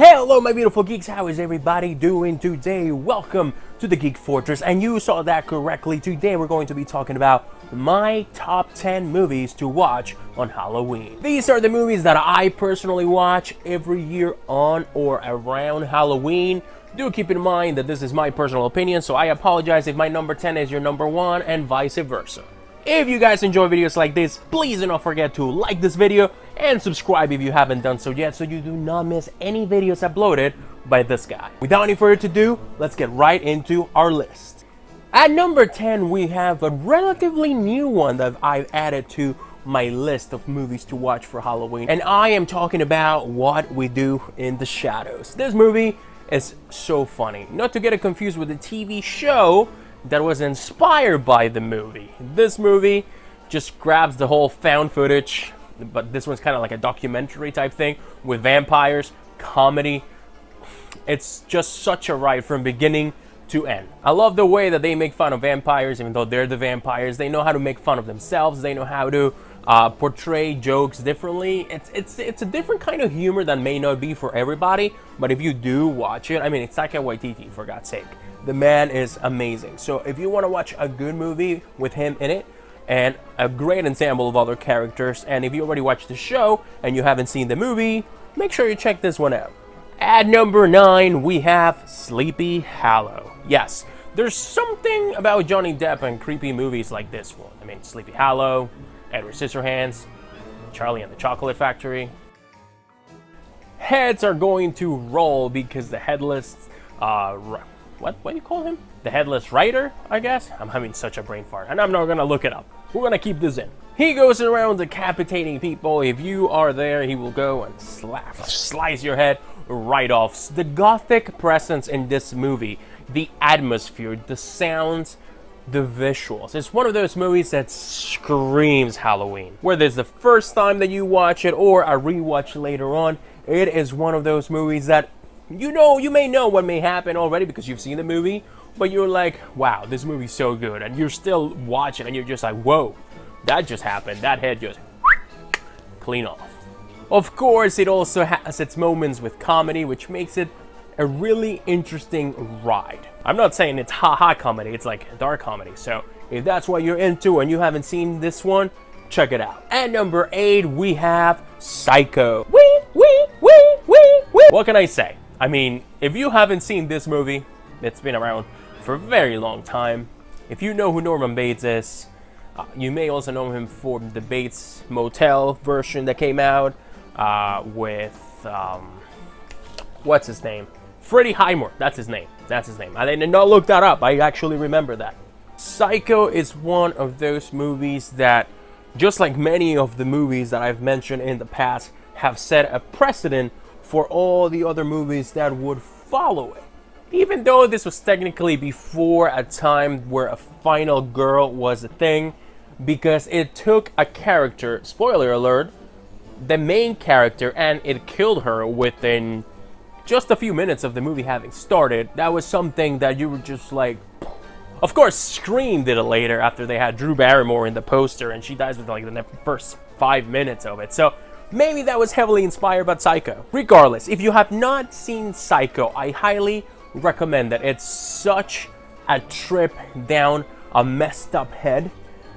Hello my beautiful geeks, how is everybody doing today? Welcome to the Geek Fortress, and you saw that correctly. Today we're going to be talking about my top 10 movies to watch on Halloween. These are the movies that I personally watch every year on or around Halloween. Do keep in mind that this is my personal opinion, so I apologize if my number 10 is your number 1 and vice versa. If you guys enjoy videos like this, please do not forget to like this video and subscribe if you haven't done so yet, so you do not miss any videos uploaded by this guy. Without any further ado, let's get right into our list. At number 10, we have a relatively new one that I've added to my list of movies to watch for Halloween, and I am talking about What We Do in the Shadows. This movie is so funny. Not to get it confused with the TV show that was inspired by the movie. This movie just grabs the whole found footage, but this one's kind of like a documentary type thing with vampires, comedy. It's just such a ride from beginning to end. I love the way that they make fun of vampires, even though they're the vampires. They know how to make fun of themselves. They know how to portray jokes differently. It's a different kind of humor that may not be for everybody, but if you do watch it, I mean, it's Taika Waititi, for God's sake. The man is amazing. So if you want to watch a good movie with him in it and a great ensemble of other characters, and if you already watched the show and you haven't seen the movie, make sure you check this one out. At number 9, we have Sleepy Hallow. Yes, there's something about Johnny Depp and creepy movies like this one. I mean, Sleepy Hallow, Edward Scissorhands, Charlie and the Chocolate Factory. Heads are going to roll because the headless, what do you call him? The headless writer, I guess? I'm having such a brain fart, and I'm not gonna look it up. We're gonna keep this in. He goes around decapitating people. If you are there, he will go and slice your head right off. The gothic presence in this movie, the atmosphere, the sounds, the visuals. It's one of those movies that screams Halloween. Whether it's the first time that you watch it or a rewatch later on, it is one of those movies that you may know what may happen already because you've seen the movie, but you're like, wow, this movie's so good, and you're still watching and you're just like, whoa, that just happened. That head just clean off. Of course, it also has its moments with comedy, which makes it a really interesting ride. I'm not saying it's ha-ha comedy, it's like dark comedy. So if that's what you're into and you haven't seen this one, check it out. At number 8, we have Psycho. What can I say? I mean, if you haven't seen this movie, it's been around for a very long time. If you know who Norman Bates is, you may also know him for the Bates Motel version that came out with, what's his name? Freddie Highmore, that's his name. I did not look that up, I actually remember that. Psycho is one of those movies that, just like many of the movies that I've mentioned in the past, have set a precedent for all the other movies that would follow it. Even though this was technically before a time where a final girl was a thing, because it took a character, spoiler alert, the main character, and it killed her within just a few minutes of the movie having started. That was something that you were just like... Of course, Scream did it later after they had Drew Barrymore in the poster, and she dies within like the first 5 minutes of it. So maybe that was heavily inspired by Psycho. Regardless, if you have not seen Psycho, I highly recommend it. It's such a trip down a messed up head.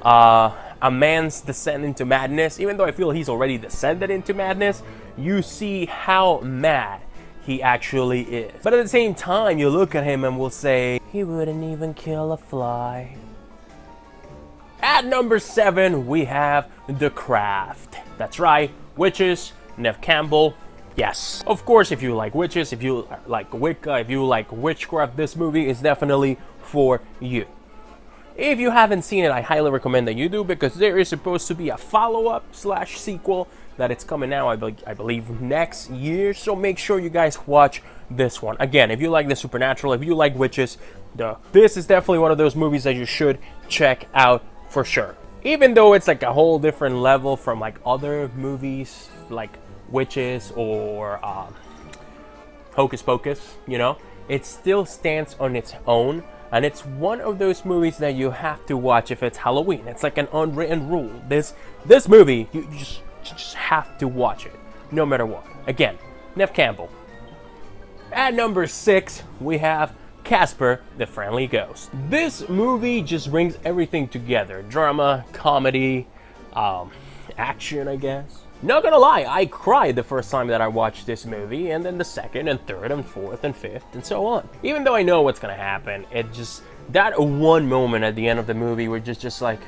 A man's descent into madness. Even though I feel he's already descended into madness, you see how mad he actually is. But at the same time, you look at him and will say, he wouldn't even kill a fly. At number 7, we have The Craft. That's right, witches, Neve Campbell. Yes, of course, if you like witches, if you like Wicca, if you like witchcraft, this movie is definitely for you. If you haven't seen it, I highly recommend that you do, because there is supposed to be a follow-up / sequel that it's coming out, I believe, next year. So make sure you guys watch this one. Again, if you like the supernatural, if you like witches, this is definitely one of those movies that you should check out for sure. Even though it's like a whole different level from like other movies like witches or Hocus Pocus, you know, it still stands on its own. And it's one of those movies that you have to watch if it's Halloween. It's like an unwritten rule. This movie, you just have to watch it, no matter what. Again, Neve Campbell, At number 6, we have Casper, the Friendly Ghost. This movie just brings everything together. Drama, comedy, action, I guess. Not gonna lie, I cried the first time that I watched this movie, and then the second, and third, and fourth, and fifth, and so on. Even though I know what's gonna happen, it just, that one moment at the end of the movie were just like...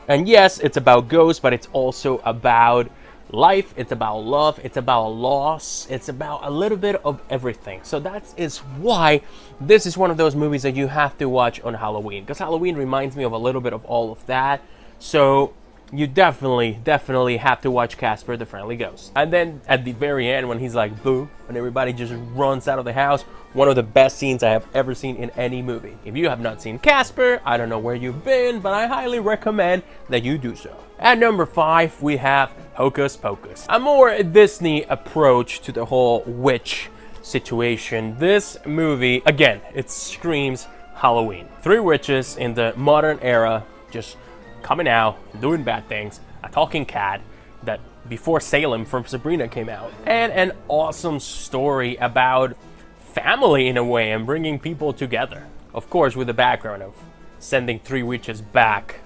And yes, it's about ghosts, but it's also about life, it's about love, it's about loss, it's about a little bit of everything. So that is why this is one of those movies that you have to watch on Halloween, because Halloween reminds me of a little bit of all of that. So you definitely have to watch Casper the Friendly Ghost. And then at the very end, when he's like, boo, and everybody just runs out of the house, one of the best scenes I have ever seen in any movie. If you have not seen Casper, I don't know where you've been, but I highly recommend that you do so. At number 5, we have Hocus Pocus. A more Disney approach to the whole witch situation. This movie, again, it screams Halloween. 3 witches in the modern era, just coming out, doing bad things, a talking cat that before Salem from Sabrina came out, and an awesome story about family in a way and bringing people together. Of course, with the background of sending 3 witches back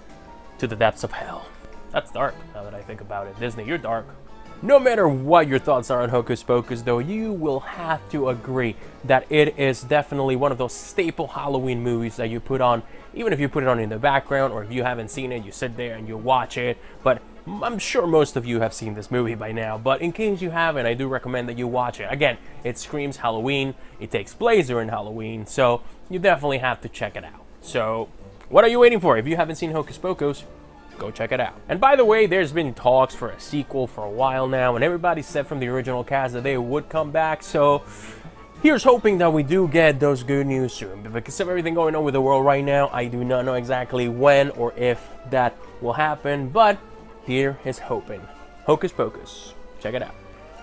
to the depths of hell. That's dark, now that I think about it. Disney, you're dark. No matter what your thoughts are on Hocus Pocus, though, you will have to agree that it is definitely one of those staple Halloween movies that you put on, even if you put it on in the background, or if you haven't seen it, you sit there and you watch it. But I'm sure most of you have seen this movie by now, but in case you haven't, I do recommend that you watch it. Again, it screams Halloween, it takes place during Halloween, so you definitely have to check it out. So, what are you waiting for? If you haven't seen Hocus Pocus, go check it out. And by the way, there's been talks for a sequel for a while now, and everybody said from the original cast that they would come back, so here's hoping that we do get those good news soon. But because of everything going on with the world right now, I do not know exactly when or if that will happen, but here is hoping. Hocus Pocus. Check it out.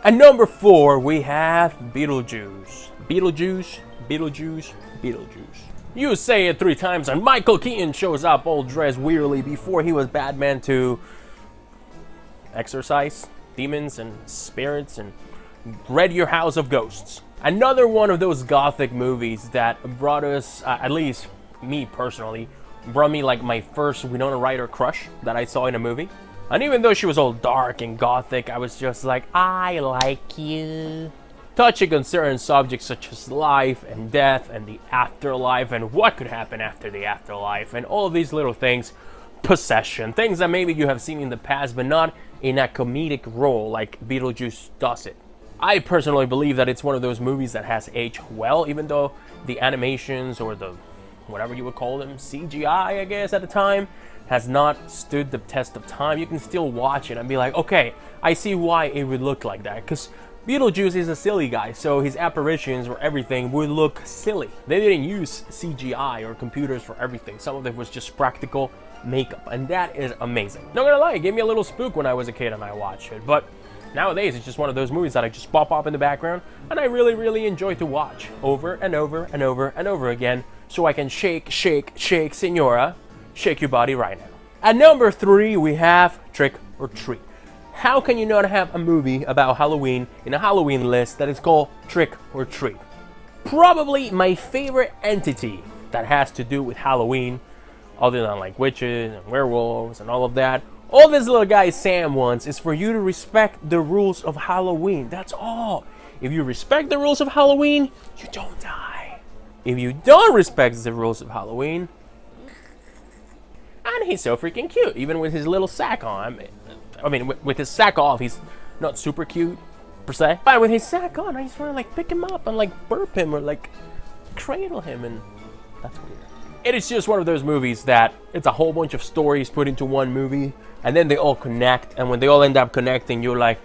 At number 4, we have Beetlejuice. Beetlejuice, Beetlejuice, Beetlejuice. You say it 3 times and Michael Keaton shows up all dressed weirdly before he was Batman to exorcise demons and spirits and rid your house of ghosts. Another one of those gothic movies that brought us, at least me personally, brought me like my first Winona Ryder crush that I saw in a movie. And even though she was all dark and gothic, I was just like, I like you. Touching on certain subjects such as life and death and the afterlife and what could happen after the afterlife and all of these little things. Possession, things that maybe you have seen in the past but not in a comedic role like Beetlejuice does it. I personally believe that it's one of those movies that has aged well, even though the animations or the whatever you would call them, CGI I guess at the time, has not stood the test of time. You can still watch it and be like, okay, I see why it would look like that, because Beetlejuice is a silly guy, so his apparitions or everything would look silly. They didn't use CGI or computers for everything. Some of it was just practical makeup, and that is amazing. Not gonna lie, it gave me a little spook when I was a kid and I watched it, but nowadays it's just one of those movies that I just pop up in the background and I really enjoy to watch over and over and over and over again, so I can shake, senora, shake your body right now. At number 3, we have Trick or Treat. How can you not have a movie about Halloween in a Halloween list that is called Trick or Treat? Probably my favorite entity that has to do with Halloween, other than like witches and werewolves and all of that. All this little guy Sam wants is for you to respect the rules of Halloween. That's all. If you respect the rules of Halloween, you don't die. If you don't respect the rules of Halloween, and he's so freaking cute, even with his little sack on. I mean, with his sack off, he's not super cute, per se. But with his sack on, I just want to, like, pick him up and, like, burp him or, like, cradle him, and that's weird. It is just one of those movies that it's a whole bunch of stories put into one movie, and then they all connect, and when they all end up connecting, you're like,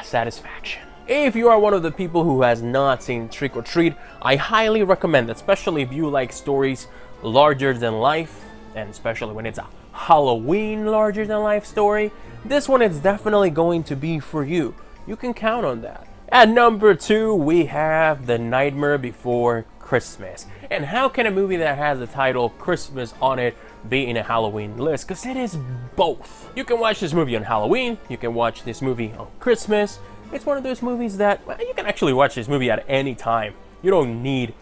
satisfaction. If you are one of the people who has not seen Trick or Treat, I highly recommend, especially if you like stories larger than life, and especially when it's a Halloween larger than life story, this one is definitely going to be for you. You can count on that. At number 2, we have The Nightmare Before Christmas. And how can a movie that has the title Christmas on it be in a Halloween list, because it is both. You can watch this movie on Halloween, you can watch this movie on Christmas. It's one of those movies that, well, you can actually watch this movie at any time. You don't need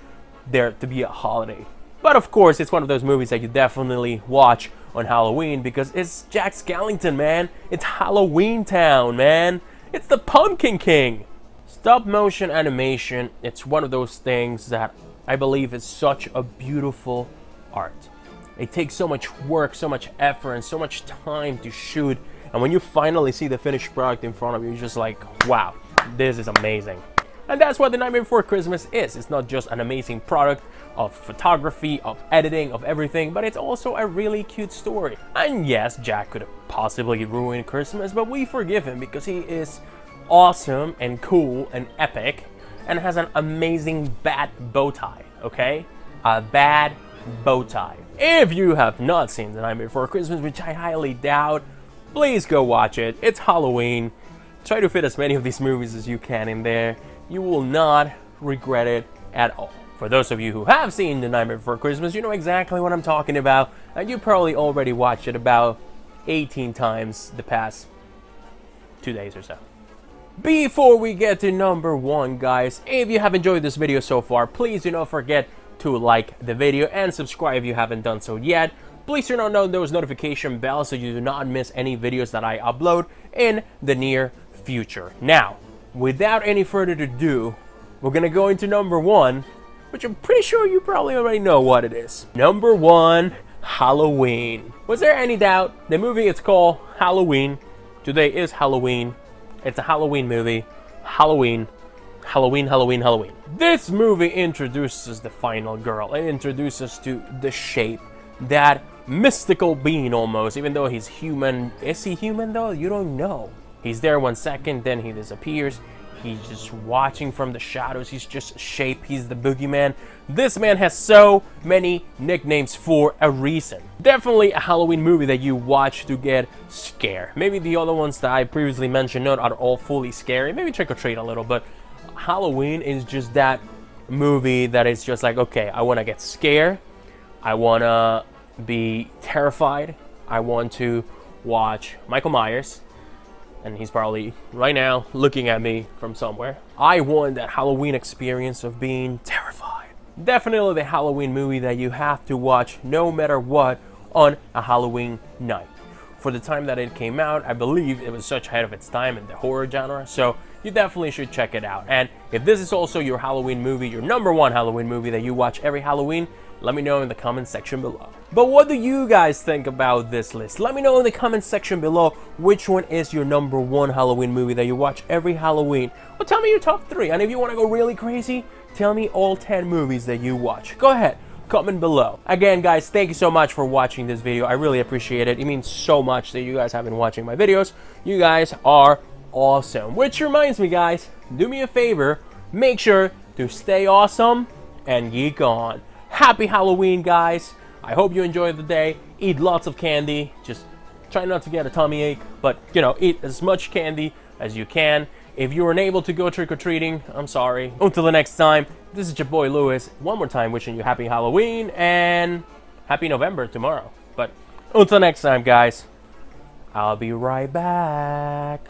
there to be a holiday. But of course, it's one of those movies that you definitely watch on Halloween because it's Jack Skellington, man. It's Halloween Town, man. It's the Pumpkin King. Stop motion animation, it's one of those things that I believe is such a beautiful art. It takes so much work, so much effort, and so much time to shoot. And when you finally see the finished product in front of you, you're just like, wow, this is amazing. And that's what The Nightmare Before Christmas is. It's not just an amazing product of photography, of editing, of everything, but it's also a really cute story. And yes, Jack could have possibly ruined Christmas, but we forgive him because he is awesome and cool and epic and has an amazing bat bow tie, okay? A bad bow tie. If you have not seen The Nightmare Before Christmas, which I highly doubt, please go watch it. It's Halloween. Try to fit as many of these movies as you can in there. You will not regret it at all. For those of you who have seen The Nightmare Before Christmas, you know exactly what I'm talking about, and you probably already watched it about 18 times the past 2 days or so. Before we get to number 1, guys, if you have enjoyed this video so far, please do not forget to like the video and subscribe if you haven't done so yet. Please turn on those notification bells so you do not miss any videos that I upload in the near future. Now, without any further ado, we're gonna go into number 1, which I'm pretty sure you probably already know what it is. Number 1, Halloween. Was there any doubt? The movie is called Halloween. Today is Halloween. It's a Halloween movie. Halloween. Halloween, Halloween, Halloween. This movie introduces the final girl. It introduces to the Shape, that mystical being almost, even though he's human. Is he human though? You don't know. He's there 1 second, then he disappears. He's just watching from the shadows. He's just a Shape. He's the boogeyman. This man has so many nicknames for a reason. Definitely a Halloween movie that you watch to get scared. Maybe the other ones that I previously mentioned not are all fully scary. Maybe Trick or Treat a little, but Halloween is just that movie that is just like, okay, I want to get scared. I want to be terrified. I want to watch Michael Myers. And he's probably right now looking at me from somewhere. I want that Halloween experience of being terrified. Definitely the Halloween movie that you have to watch no matter what on a Halloween night. For the time that it came out, I believe it was such ahead of its time in the horror genre, so you definitely should check it out. And if this is also your Halloween movie, your number 1 Halloween movie that you watch every Halloween, let me know in the comment section below. But what do you guys think about this list? Let me know in the comment section below which one is your number 1 Halloween movie that you watch every Halloween. Or tell me your top 3. And if you want to go really crazy, tell me all 10 movies that you watch. Go ahead, comment below. Again, guys, thank you so much for watching this video. I really appreciate it. It means so much that you guys have been watching my videos. You guys are awesome. Which reminds me, guys, do me a favor. Make sure to stay awesome and geek on. Happy Halloween, guys. I hope you enjoyed the day. Eat lots of candy. Just try not to get a tummy ache, but, you know, eat as much candy as you can. If you were unable to go trick-or-treating, I'm sorry. Until the next time, this is your boy Lewis. One more time wishing you happy Halloween and happy November tomorrow. But until next time, guys, I'll be right back.